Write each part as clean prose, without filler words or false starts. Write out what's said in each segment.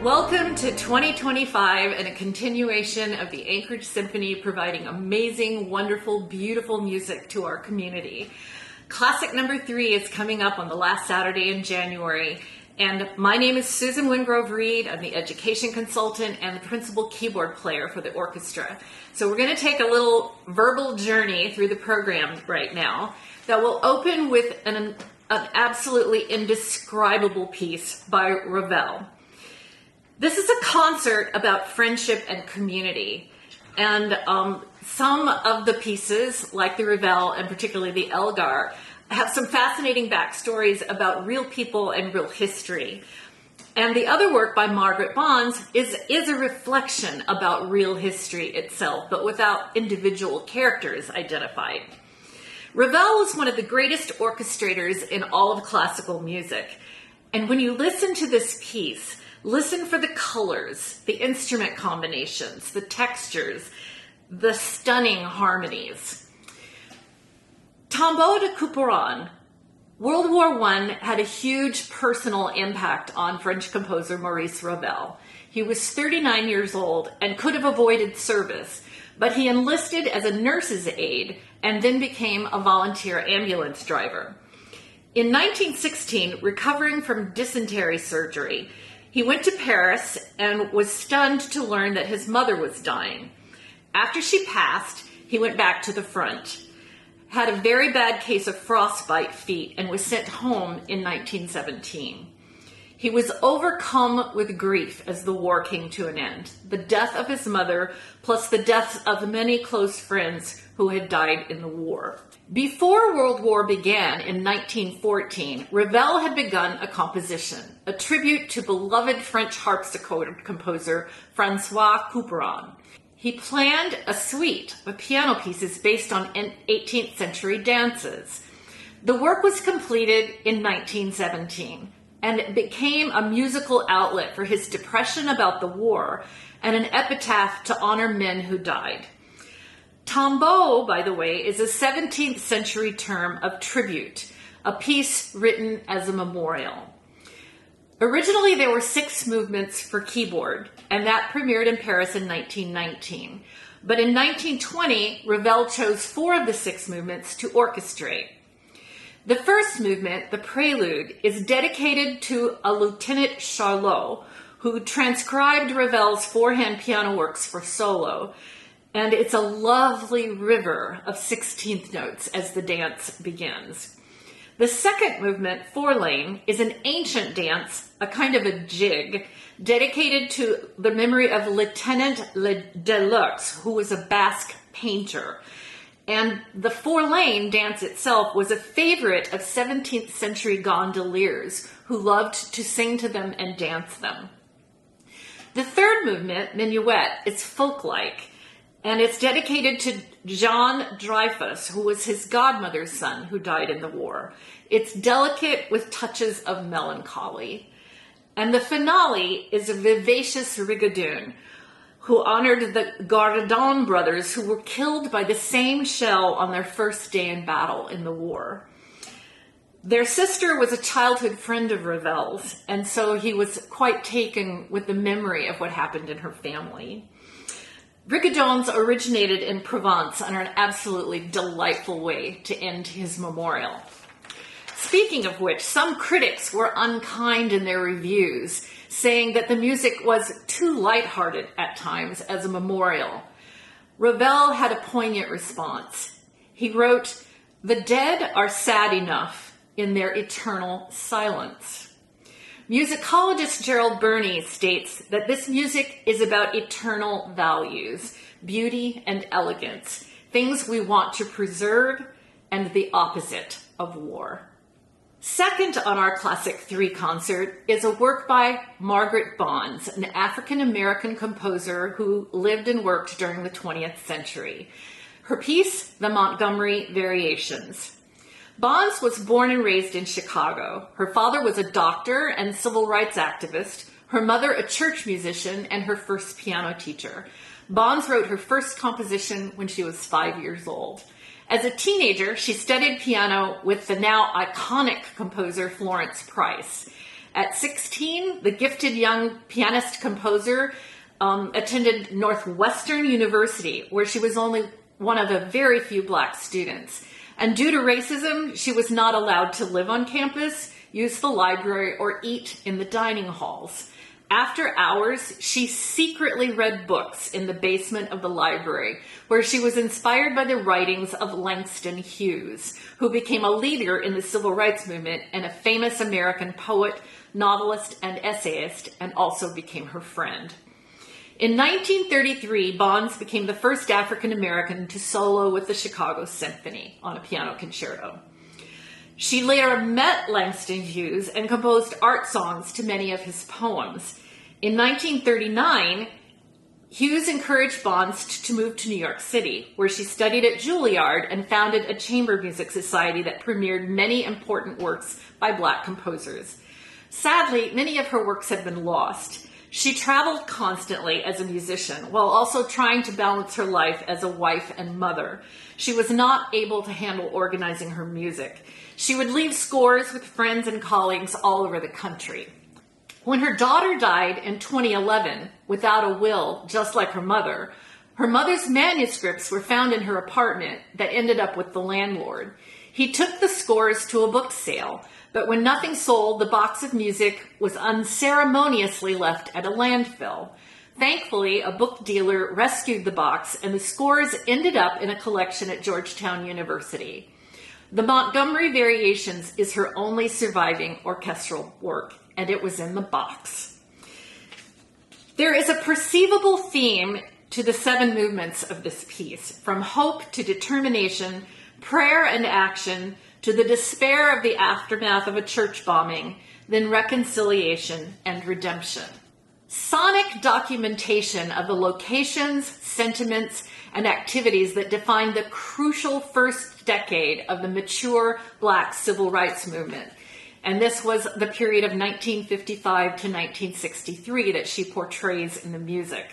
Welcome to 2025 and a continuation of the Anchorage Symphony providing amazing, wonderful, beautiful music to our community. Classic number 3 is coming up on the last Saturday in January. And my name is Susan Wingrove-Reed. I'm the education consultant and the principal keyboard player for the orchestra. So we're going to take a little verbal journey through the program right now that will open with an absolutely indescribable piece by Ravel. This is a concert about friendship and community. And some of the pieces, like the Ravel and particularly the Elgar, have some fascinating backstories about real people and real history. And the other work by Margaret Bonds is a reflection about real history itself, but without individual characters identified. Ravel was one of the greatest orchestrators in all of classical music. And when you listen to this piece, listen for the colors, the instrument combinations, the textures, the stunning harmonies. Tombeau de Couperin. World War I had a huge personal impact on French composer Maurice Ravel. He was 39 years old and could have avoided service, but he enlisted as a nurse's aide and then became a volunteer ambulance driver. In 1916, recovering from dysentery surgery, he went to Paris and was stunned to learn that his mother was dying. After she passed, he went back to the front, had a very bad case of frostbite feet, and was sent home in 1917. He was overcome with grief as the war came to an end, the death of his mother, plus the deaths of many close friends who had died in the war. Before World War began in 1914, Ravel had begun a composition, a tribute to beloved French harpsichord composer François Couperin. He planned a suite of piano pieces based on 18th century dances. The work was completed in 1917, and it became a musical outlet for his depression about the war and an epitaph to honor men who died. Tombeau, by the way, is a 17th century term of tribute, a piece written as a memorial. Originally, there were 6 movements for keyboard, and that premiered in Paris in 1919. But in 1920, Ravel chose 4 of the 6 movements to orchestrate. The first movement, the prelude, is dedicated to a Lieutenant Charlot, who transcribed Ravel's 4-hand piano works for solo. And it's a lovely river of 16th notes as the dance begins. The second movement, 4-lane, is an ancient dance, a kind of a jig, dedicated to the memory of Lieutenant Deluxe, who was a Basque painter. And the 4-lane dance itself was a favorite of 17th century gondoliers who loved to sing to them and dance them. The third movement, Minuet, is folk-like, and it's dedicated to Jean Dreyfus, who was his godmother's son who died in the war. It's delicate with touches of melancholy. And the finale is a vivacious rigadoon, who honored the Gardon brothers who were killed by the same shell on their first day in battle in the war. Their sister was a childhood friend of Ravel's, and so he was quite taken with the memory of what happened in her family. Rigadons originated in Provence and are an absolutely delightful way to end his memorial. Speaking of which, some critics were unkind in their reviews, saying that the music was too lighthearted at times as a memorial. Ravel had a poignant response. He wrote, "The dead are sad enough in their eternal silence." Musicologist Gerald Burney states that this music is about eternal values, beauty and elegance, things we want to preserve, and the opposite of war. Second on our Classic 3 concert is a work by Margaret Bonds, an African-American composer who lived and worked during the 20th century. Her piece, The Montgomery Variations. Bonds was born and raised in Chicago. Her father was a doctor and civil rights activist, her mother a church musician, and her first piano teacher. Bonds wrote her first composition when she was 5 years old. As a teenager, she studied piano with the now iconic composer Florence Price. At 16, the gifted young pianist-composer attended Northwestern University, where she was only one of a very few Black students. And due to racism, she was not allowed to live on campus, use the library, or eat in the dining halls. After hours, she secretly read books in the basement of the library, where she was inspired by the writings of Langston Hughes, who became a leader in the civil rights movement and a famous American poet, novelist, and essayist, and also became her friend. In 1933, Bonds became the first African American to solo with the Chicago Symphony on a piano concerto. She later met Langston Hughes and composed art songs to many of his poems. In 1939, Hughes encouraged Bonds to move to New York City, where she studied at Juilliard and founded a chamber music society that premiered many important works by Black composers. Sadly, many of her works have been lost. She traveled constantly as a musician while also trying to balance her life as a wife and mother. She was not able to handle organizing her music. She would leave scores with friends and colleagues all over the country. When her daughter died in 2011 without a will, just like her mother's manuscripts were found in her apartment that ended up with the landlord. He took the scores to a book sale, but when nothing sold, the box of music was unceremoniously left at a landfill. Thankfully, a book dealer rescued the box, and the scores ended up in a collection at Georgetown University. The Montgomery Variations is her only surviving orchestral work, and it was in the box. There is a perceivable theme to the 7 movements of this piece, from hope to determination, prayer and action, to the despair of the aftermath of a church bombing, then reconciliation and redemption. Sonic documentation of the locations, sentiments, and activities that defined the crucial first decade of the mature Black civil rights movement. And this was the period of 1955 to 1963 that she portrays in the music.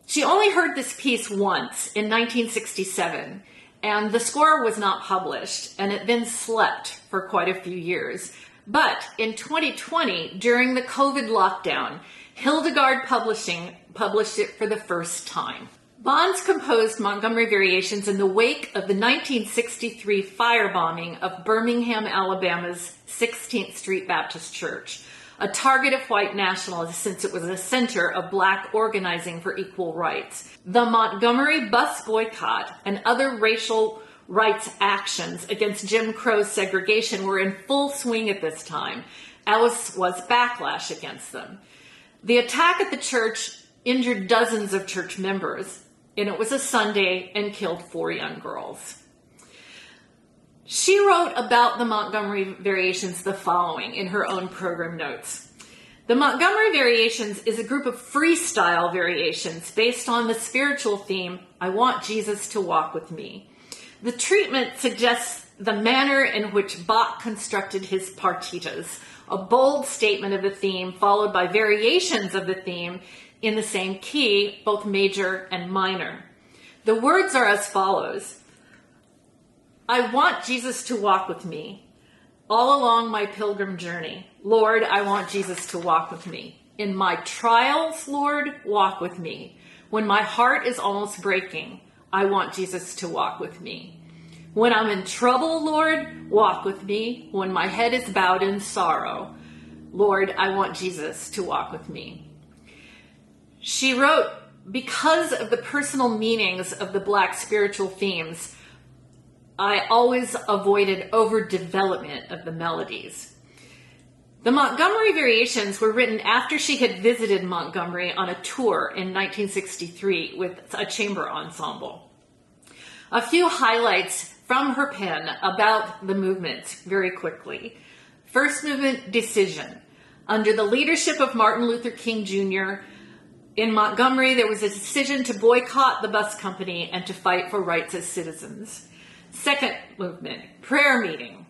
She only heard this piece once in 1967, and the score was not published, and it then slept for quite a few years. But in 2020, during the COVID lockdown, Hildegard Publishing published it for the first time. Bonds composed Montgomery Variations in the wake of the 1963 firebombing of Birmingham, Alabama's 16th Street Baptist Church, a target of white nationalists since it was a center of Black organizing for equal rights. The Montgomery bus boycott and other racial rights actions against Jim Crow segregation were in full swing at this time, as was backlash against them. The attack at the church injured dozens of church members, and it was a Sunday and killed 4 young girls. She wrote about the Montgomery Variations the following in her own program notes. The Montgomery Variations is a group of freestyle variations based on the spiritual theme, I want Jesus to walk with me. The treatment suggests the manner in which Bach constructed his partitas, a bold statement of the theme followed by variations of the theme in the same key, both major and minor. The words are as follows. I want Jesus to walk with me all along my pilgrim journey. Lord, I want Jesus to walk with me. In my trials, Lord, walk with me. When my heart is almost breaking, I want Jesus to walk with me. When I'm in trouble, Lord, walk with me. When my head is bowed in sorrow, Lord, I want Jesus to walk with me. She wrote, because of the personal meanings of the Black spiritual themes, I always avoided overdevelopment of the melodies. The Montgomery Variations were written after she had visited Montgomery on a tour in 1963 with a chamber ensemble. A few highlights from her pen about the movements very quickly. First movement, Decision. Under the leadership of Martin Luther King Jr., in Montgomery, there was a decision to boycott the bus company and to fight for rights as citizens. Second movement, Prayer Meeting.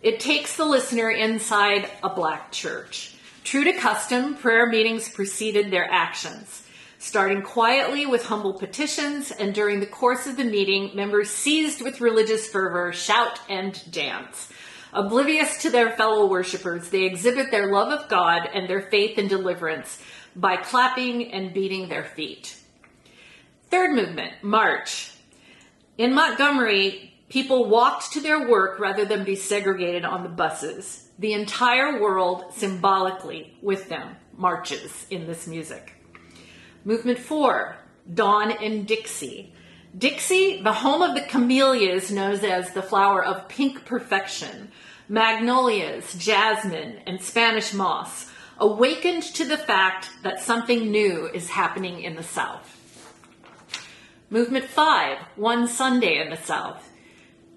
It takes the listener inside a Black church. True to custom, prayer meetings preceded their actions, starting quietly with humble petitions, and during the course of the meeting, members seized with religious fervor, shout and dance. Oblivious to their fellow worshipers, they exhibit their love of God and their faith in deliverance by clapping and beating their feet. Third movement, march. In Montgomery, people walked to their work rather than be segregated on the buses. The entire world, symbolically with them, marches in this music. Movement 4, Dawn in Dixie. Dixie, the home of the camellias known as the flower of pink perfection, magnolias, jasmine, and Spanish moss, awakened to the fact that something new is happening in the South. Movement 5, One Sunday in the South.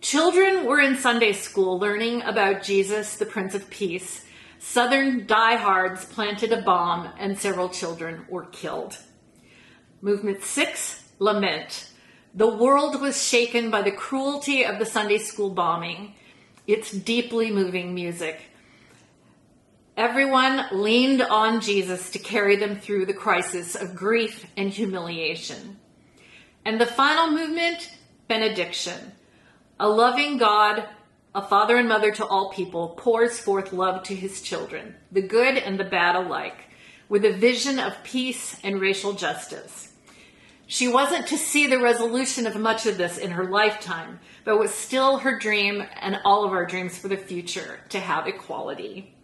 Children were in Sunday school learning about Jesus, the Prince of Peace. Southern diehards planted a bomb and several children were killed. Movement 6, Lament. The world was shaken by the cruelty of the Sunday school bombing. It's deeply moving music. Everyone leaned on Jesus to carry them through the crisis of grief and humiliation. And the final movement, Benediction. A loving God, a father and mother to all people, pours forth love to his children, the good and the bad alike, with a vision of peace and racial justice. She wasn't to see the resolution of much of this in her lifetime, but it was still her dream and all of our dreams for the future to have equality.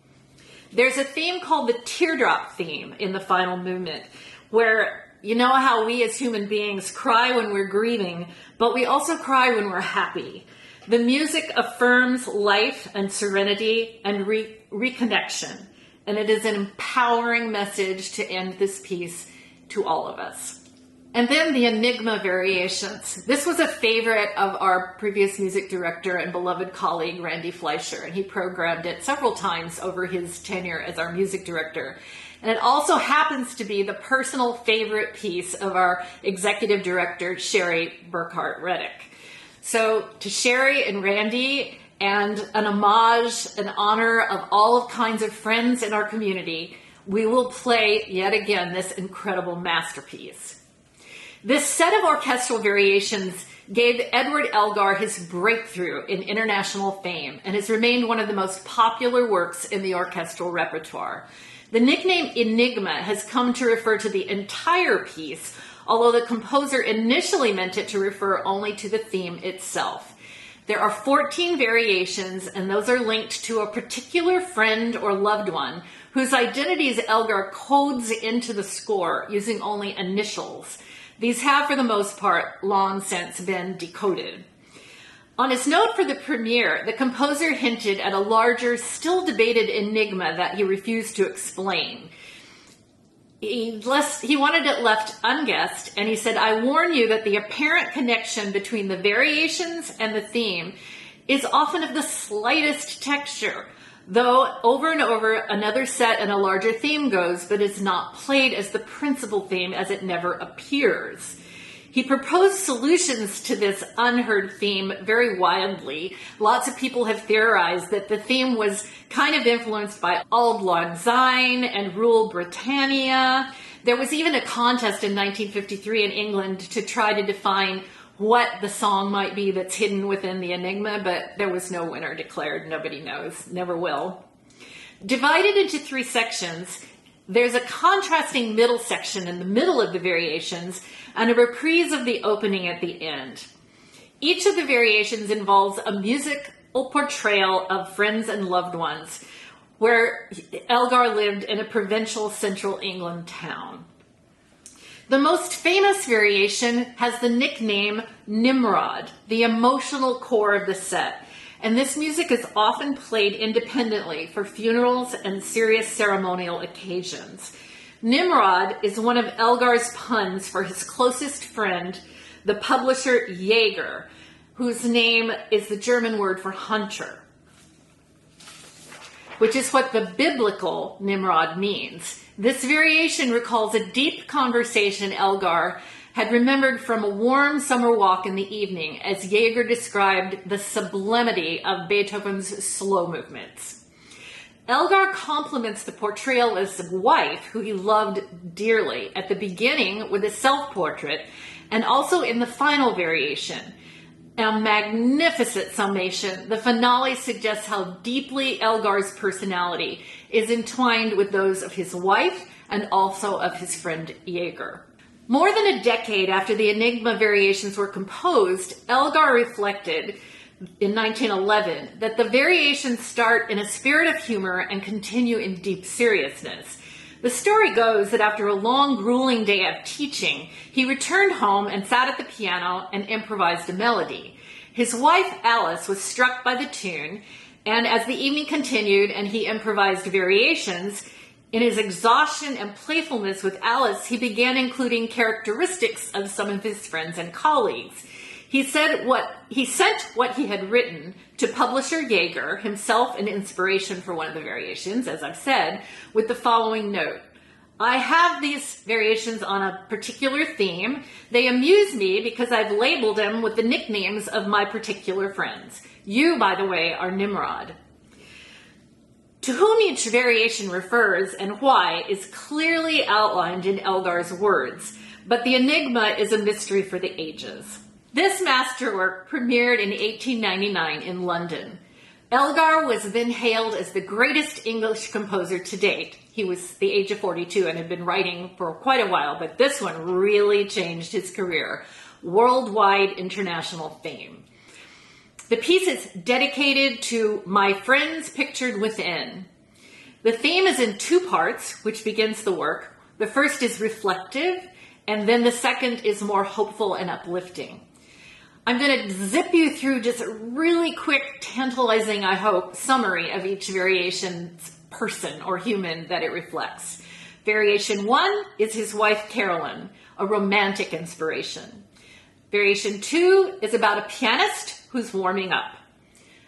There's a theme called the teardrop theme in the final movement, where you know how we as human beings cry when we're grieving, but we also cry when we're happy. The music affirms life and serenity and reconnection, and it is an empowering message to end this piece to all of us. And then the Enigma variations. This was a favorite of our previous music director and beloved colleague, Randy Fleischer, and he programmed it several times over his tenure as our music director. And it also happens to be the personal favorite piece of our executive director, Sherry Burkhart-Reddick. So to Sherry and Randy, and an homage, an honor of all kinds of friends in our community, we will play yet again this incredible masterpiece. This set of orchestral variations gave Edward Elgar his breakthrough in international fame and has remained one of the most popular works in the orchestral repertoire. The nickname Enigma has come to refer to the entire piece, although the composer initially meant it to refer only to the theme itself. There are 14 variations, and those are linked to a particular friend or loved one whose identities Elgar codes into the score using only initials. These have, for the most part, long since been decoded. On his note for the premiere, the composer hinted at a larger, still debated enigma that he refused to explain. He wanted it left unguessed, and he said, "I warn you that the apparent connection between the variations and the theme is often of the slightest texture, though over and over another set and a larger theme goes, but is not played as the principal theme as it never appears." He proposed solutions to this unheard theme very wildly. Lots of people have theorized that the theme was kind of influenced by Auld Lang Syne and Rule Britannia. There was even a contest in 1953 in England to try to define what the song might be that's hidden within the enigma, but there was no winner declared. Nobody knows, never will. Divided into 3 sections, there's a contrasting middle section in the middle of the variations and a reprise of the opening at the end. Each of the variations involves a musical portrayal of friends and loved ones, where Elgar lived in a provincial central England town. The most famous variation has the nickname Nimrod, the emotional core of the set, and this music is often played independently for funerals and serious ceremonial occasions. Nimrod is one of Elgar's puns for his closest friend, the publisher Jaeger, whose name is the German word for hunter, which is what the biblical Nimrod means. This variation recalls a deep conversation Elgar had remembered from a warm summer walk in the evening as Jaeger described the sublimity of Beethoven's slow movements. Elgar compliments the portrayal of his wife, who he loved dearly, at the beginning with a self-portrait and also in the final variation. A magnificent summation. The finale suggests how deeply Elgar's personality is entwined with those of his wife and also of his friend Jaeger. More than a decade after the Enigma variations were composed, Elgar reflected in 1911 that the variations start in a spirit of humor and continue in deep seriousness. The story goes that after a long, grueling day of teaching, he returned home and sat at the piano and improvised a melody. His wife, Alice, was struck by the tune, and as the evening continued and he improvised variations, in his exhaustion and playfulness with Alice, he began including characteristics of some of his friends and colleagues. He sent what he had written to publisher Jaeger, himself an inspiration for one of the variations, as I've said, with the following note. I have these variations on a particular theme. They amuse me because I've labeled them with the nicknames of my particular friends. You, by the way, are Nimrod. To whom each variation refers and why is clearly outlined in Elgar's words, but the enigma is a mystery for the ages. This masterwork premiered in 1899 in London. Elgar was then hailed as the greatest English composer to date. He was the age of 42 and had been writing for quite a while, but this one really changed his career. Worldwide international fame. The piece is dedicated to My Friends Pictured Within. The theme is in two parts, which begins the work. The first is reflective, and then the second is more hopeful and uplifting. I'm going to zip you through just a really quick, tantalizing, I hope, summary of each variation's person or human that it reflects. Variation 1 is his wife Carolyn, a romantic inspiration. Variation 2 is about a pianist who's warming up.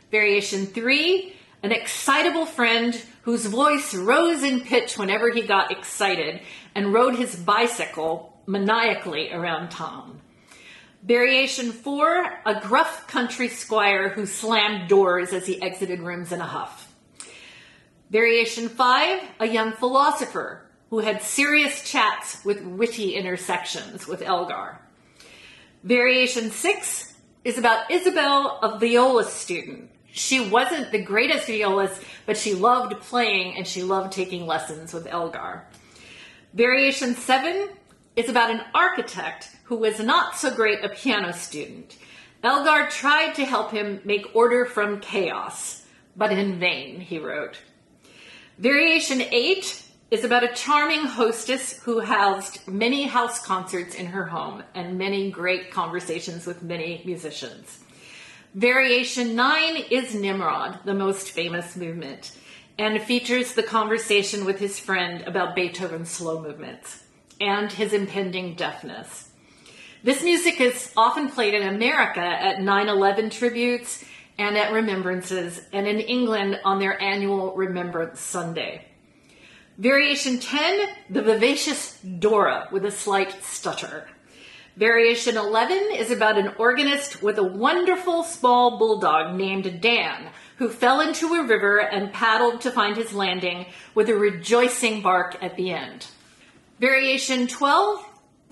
Variation 3, an excitable friend whose voice rose in pitch whenever he got excited and rode his bicycle maniacally around town. Variation 4, a gruff country squire who slammed doors as he exited rooms in a huff. Variation 5, a young philosopher who had serious chats with witty intersections with Elgar. Variation 6 is about Isabel, a viola student. She wasn't the greatest violist, but she loved playing and she loved taking lessons with Elgar. Variation 7 is about an architect who was not so great a piano student. Elgar tried to help him make order from chaos, but in vain, he wrote. Variation 8 is about a charming hostess who housed many house concerts in her home and many great conversations with many musicians. Variation 9 is Nimrod, the most famous movement, and features the conversation with his friend about Beethoven's slow movements and his impending deafness. This music is often played in America at 9/11 tributes and at remembrances, and in England on their annual Remembrance Sunday. Variation 10, the vivacious Dora with a slight stutter. Variation 11 is about an organist with a wonderful small bulldog named Dan, who fell into a river and paddled to find his landing with a rejoicing bark at the end. Variation 12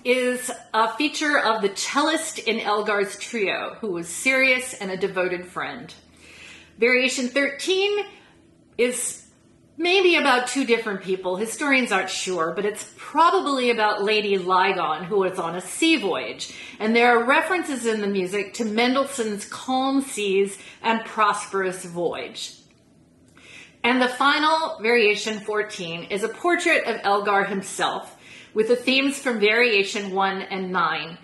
is a feature of the cellist in Elgar's trio, who was serious and a devoted friend. Variation 13 is maybe about two different people. Historians aren't sure, but it's probably about Lady Lygon, who was on a sea voyage. And there are references in the music to Mendelssohn's Calm Seas and Prosperous Voyage. And the final, Variation 14, is a portrait of Elgar himself, with the themes from Variation 1 and 9,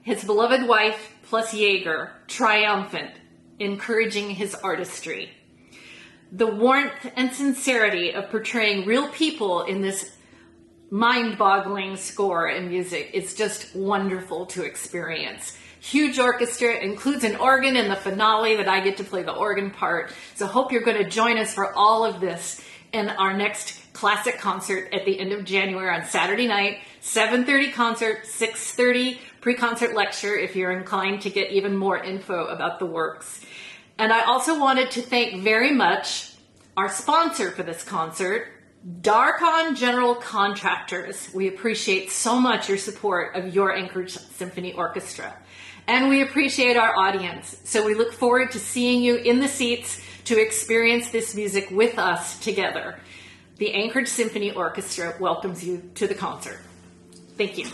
his beloved wife plus Jaeger, triumphant, encouraging his artistry. The warmth and sincerity of portraying real people in this mind-boggling score and music is just wonderful to experience. Huge orchestra, includes an organ in the finale that I get to play the organ part. So hope you're going to join us for all of this in our next classic concert at the end of January on Saturday night, 7:30 concert, 6:30 pre-concert lecture if you're inclined to get even more info about the works. And I also wanted to thank very much our sponsor for this concert, Darkon General Contractors. We appreciate so much your support of your Anchorage Symphony Orchestra. And we appreciate our audience. So we look forward to seeing you in the seats to experience this music with us together. The Anchorage Symphony Orchestra welcomes you to the concert. Thank you.